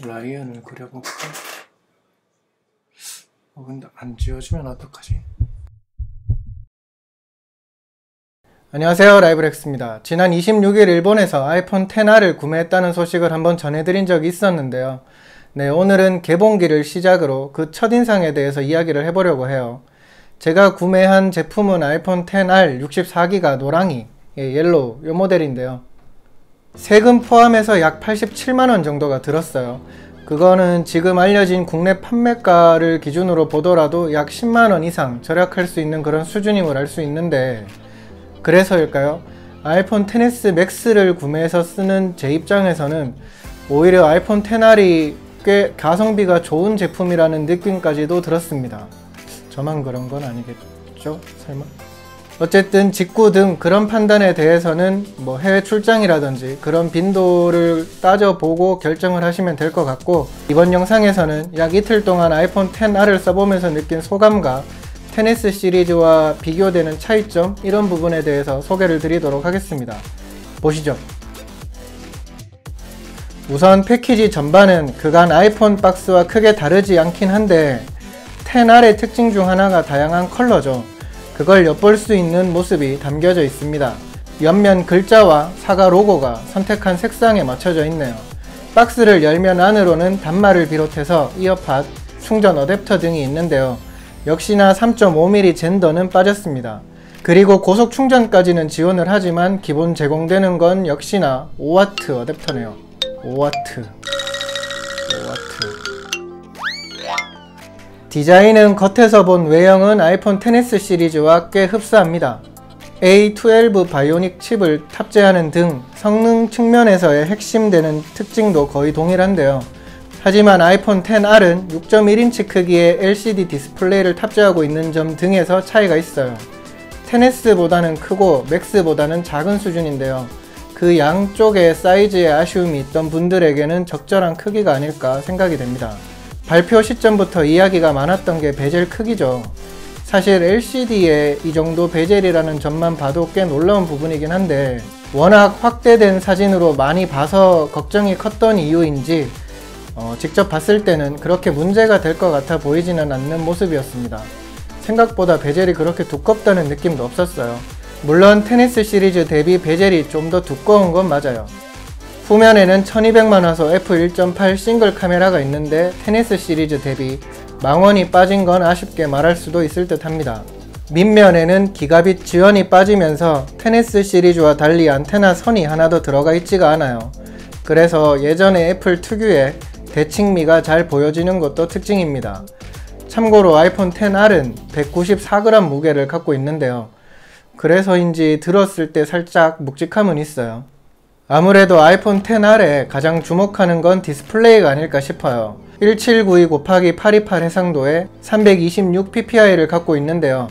라이언을 그려볼까? 근데 안 지워지면 어떡하지? 안녕하세요, 라이브렉스입니다. 지난 26일 일본에서 아이폰 XR을 구매했다는 소식을 한번 전해드린 적이 있었는데요. 네, 오늘은 개봉기를 시작으로 그 첫인상에 대해서 이야기를 해보려고 해요. 제가 구매한 제품은 아이폰 XR 64기가 노랑이, 옐로우, 이 모델인데요. 세금 포함해서 약 87만원 정도가 들었어요. 그거는 지금 알려진 국내 판매가를 기준으로 보더라도 약 10만원 이상 절약할 수 있는 그런 수준임을 알 수 있는데, 그래서일까요? 아이폰 XS 맥스를 구매해서 쓰는 제 입장에서는 오히려 아이폰 XR이 꽤 가성비가 좋은 제품이라는 느낌까지도 들었습니다. 저만 그런 건 아니겠죠? 설마? 어쨌든 직구 등 그런 판단에 대해서는 해외 출장이라든지 그런 빈도를 따져보고 결정을 하시면 될 것 같고, 이번 영상에서는 약 이틀 동안 아이폰 XR을 써보면서 느낀 소감과 XS 시리즈와 비교되는 차이점, 이런 부분에 대해서 소개를 드리도록 하겠습니다. 보시죠. 우선 패키지 전반은 그간 아이폰 박스와 크게 다르지 않긴 한데, XR의 특징 중 하나가 다양한 컬러죠. 그걸 엿볼 수 있는 모습이 담겨져 있습니다. 옆면 글자와 사과 로고가 선택한 색상에 맞춰져 있네요. 박스를 열면 안으로는 단말을 비롯해서 이어팟, 충전 어댑터 등이 있는데요. 역시나 3.5mm 젠더는 빠졌습니다. 그리고 고속 충전까지는 지원을 하지만 기본 제공되는 건 역시나 5W 어댑터네요. 5W. 디자인은 겉에서 본 외형은 아이폰 XS 시리즈와 꽤 흡사합니다. A12 바이오닉 칩을 탑재하는 등 성능 측면에서의 핵심되는 특징도 거의 동일한데요. 하지만 아이폰 XR은 6.1인치 크기의 LCD 디스플레이를 탑재하고 있는 점 등에서 차이가 있어요. XS보다는 크고 맥스보다는 작은 수준인데요. 그 양쪽의 사이즈에 아쉬움이 있던 분들에게는 적절한 크기가 아닐까 생각이 됩니다. 발표 시점부터 이야기가 많았던 게 베젤 크기죠. 사실 LCD에 이 정도 베젤이라는 점만 봐도 꽤 놀라운 부분이긴 한데, 워낙 확대된 사진으로 많이 봐서 걱정이 컸던 이유인지 직접 봤을 때는 그렇게 문제가 될 것 같아 보이지는 않는 모습이었습니다. 생각보다 베젤이 그렇게 두껍다는 느낌도 없었어요. 물론 XS 시리즈 대비 베젤이 좀 더 두꺼운 건 맞아요. 후면에는 1200만 화소 f1.8 싱글 카메라가 있는데 XS 시리즈 대비 망원이 빠진 건 아쉽게 말할 수도 있을 듯 합니다. 밑면에는 기가빗 지원이 빠지면서 XS 시리즈와 달리 안테나 선이 하나 더 들어가 있지가 않아요. 그래서 예전의 애플 특유의 대칭미가 잘 보여지는 것도 특징입니다. 참고로 아이폰 XR은 194g 무게를 갖고 있는데요. 그래서인지 들었을 때 살짝 묵직함은 있어요. 아무래도 아이폰 XR에 가장 주목하는 건 디스플레이가 아닐까 싶어요. 1792/828 해상도에 326ppi를 갖고 있는데요.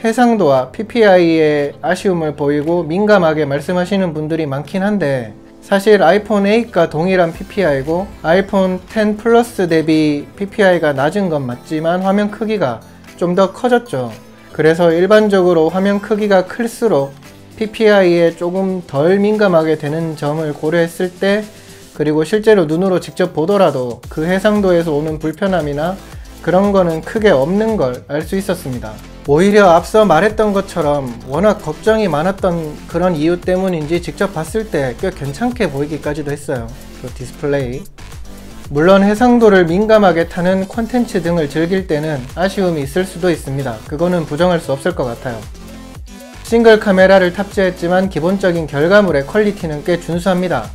해상도와 ppi에 아쉬움을 보이고 민감하게 말씀하시는 분들이 많긴 한데, 사실 아이폰 8과 동일한 ppi고 아이폰 X 플러스 대비 ppi가 낮은 건 맞지만 화면 크기가 좀 더 커졌죠. 그래서 일반적으로 화면 크기가 클수록 ppi에 조금 덜 민감하게 되는 점을 고려했을 때, 그리고 실제로 눈으로 직접 보더라도 그 해상도에서 오는 불편함이나 그런 거는 크게 없는 걸 알 수 있었습니다. 오히려 앞서 말했던 것처럼 워낙 걱정이 많았던 그런 이유 때문인지 직접 봤을 때 꽤 괜찮게 보이기까지도 했어요. 그 디스플레이. 물론 해상도를 민감하게 타는 콘텐츠 등을 즐길 때는 아쉬움이 있을 수도 있습니다. 그거는 부정할 수 없을 것 같아요. 싱글 카메라를 탑재했지만 기본적인 결과물의 퀄리티는 꽤 준수합니다.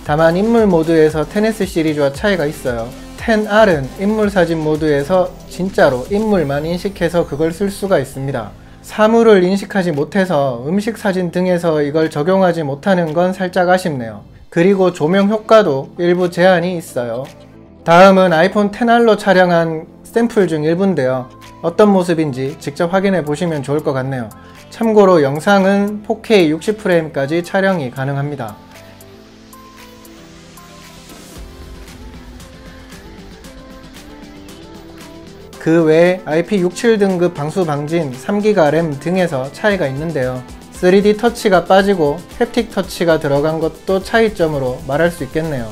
다만 인물 모드에서 XS 시리즈와 차이가 있어요. XR은 인물 사진 모드에서 진짜로 인물만 인식해서 그걸 쓸 수가 있습니다. 사물을 인식하지 못해서 음식 사진 등에서 이걸 적용하지 못하는 건 살짝 아쉽네요. 그리고 조명 효과도 일부 제한이 있어요. 다음은 아이폰 XR로 촬영한 샘플 중 일부인데요. 어떤 모습인지 직접 확인해 보시면 좋을 것 같네요. 참고로 영상은 4K 60프레임까지 촬영이 가능합니다. 그 외에 IP67 등급 방수 방진, 3기가 램 등에서 차이가 있는데요. 3D 터치가 빠지고 햅틱 터치가 들어간 것도 차이점으로 말할 수 있겠네요.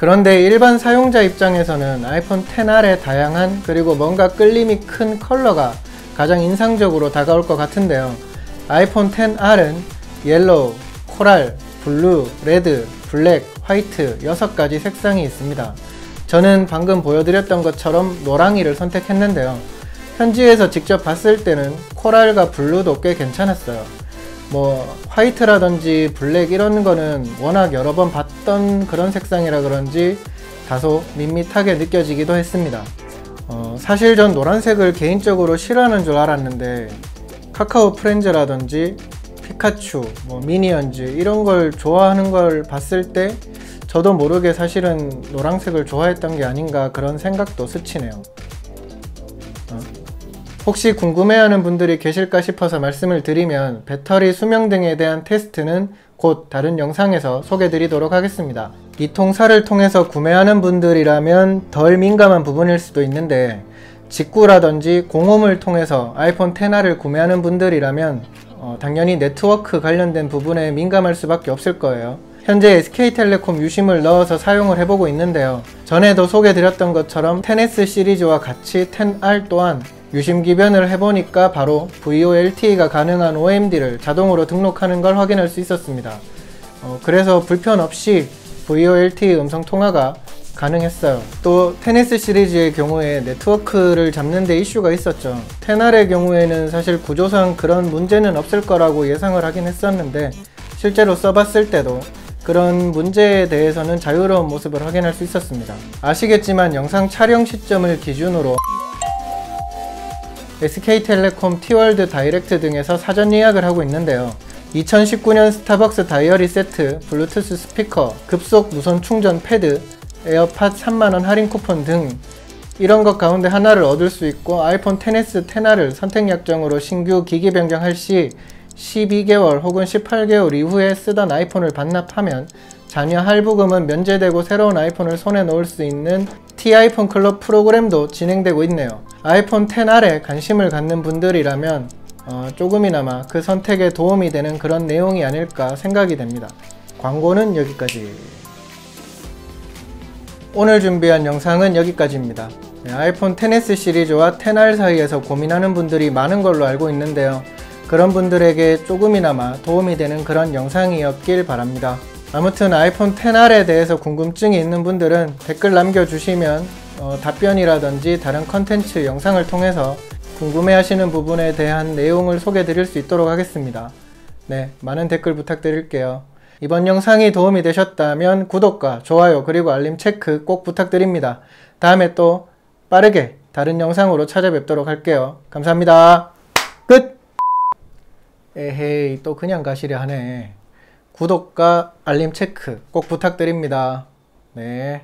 그런데 일반 사용자 입장에서는 아이폰 XR의 다양한 그리고 뭔가 끌림이 큰 컬러가 가장 인상적으로 다가올 것 같은데요. 아이폰 XR은 옐로우, 코랄, 블루, 레드, 블랙, 화이트 6가지 색상이 있습니다. 저는 방금 보여드렸던 것처럼 노랑이를 선택했는데요. 현지에서 직접 봤을 때는 코랄과 블루도 꽤 괜찮았어요. 뭐 화이트라든지 블랙 이런 거는 워낙 여러 번 봤던 그런 색상이라 그런지 다소 밋밋하게 느껴지기도 했습니다. 사실 전 노란색을 개인적으로 싫어하는 줄 알았는데 카카오 프렌즈라든지 피카츄, 미니언즈 이런 걸 좋아하는 걸 봤을 때 저도 모르게 사실은 노란색을 좋아했던 게 아닌가 그런 생각도 스치네요. 혹시 궁금해하는 분들이 계실까 싶어서 말씀을 드리면 배터리 수명 등에 대한 테스트는 곧 다른 영상에서 소개드리도록 하겠습니다. 이 통사를 통해서 구매하는 분들이라면 덜 민감한 부분일 수도 있는데 직구라든지 공홈을 통해서 아이폰 XR을 구매하는 분들이라면 당연히 네트워크 관련된 부분에 민감할 수밖에 없을 거예요. 현재 SK텔레콤 유심을 넣어서 사용을 해보고 있는데요. 전에도 소개드렸던 것처럼 XS 시리즈와 같이 XR 또한 유심 기변을 해보니까 바로 VoLTE가 가능한 OMD를 자동으로 등록하는 걸 확인할 수 있었습니다. 그래서 불편 없이 VoLTE 음성 통화가 가능했어요. 또 XS 시리즈의 경우에 네트워크를 잡는 데 이슈가 있었죠. XR의 경우에는 사실 구조상 그런 문제는 없을 거라고 예상을 하긴 했었는데 실제로 써봤을 때도 그런 문제에 대해서는 자유로운 모습을 확인할 수 있었습니다. 아시겠지만 영상 촬영 시점을 기준으로 SK텔레콤 T월드 다이렉트 등에서 사전 예약을 하고 있는데요. 2019년 스타벅스 다이어리 세트, 블루투스 스피커, 급속 무선 충전 패드, 에어팟 3만원 할인 쿠폰 등 이런 것 가운데 하나를 얻을 수 있고 아이폰 XS, XR을 선택 약정으로 신규 기기 변경할 시 12개월 혹은 18개월 이후에 쓰던 아이폰을 반납하면 자녀 할부금은 면제되고 새로운 아이폰을 손에 놓을 수 있는 T-아이폰 클럽 프로그램도 진행되고 있네요. 아이폰 XR에 관심을 갖는 분들이라면 조금이나마 그 선택에 도움이 되는 그런 내용이 아닐까 생각이 됩니다. 광고는 여기까지. 오늘 준비한 영상은 여기까지입니다. 아이폰 XS 시리즈와 XR 사이에서 고민하는 분들이 많은 걸로 알고 있는데요. 그런 분들에게 조금이나마 도움이 되는 그런 영상이었길 바랍니다. 아무튼 아이폰 XR에 대해서 궁금증이 있는 분들은 댓글 남겨주시면 답변이라든지 다른 컨텐츠 영상을 통해서 궁금해 하시는 부분에 대한 내용을 소개해 드릴 수 있도록 하겠습니다. 네, 많은 댓글 부탁드릴게요. 이번 영상이 도움이 되셨다면 구독과 좋아요 그리고 알림 체크 꼭 부탁드립니다. 다음에 또 빠르게 다른 영상으로 찾아뵙도록 할게요. 감사합니다. 끝! 에헤이, 또 그냥 가시려 하네. 구독과 알림 체크 꼭 부탁드립니다. 네.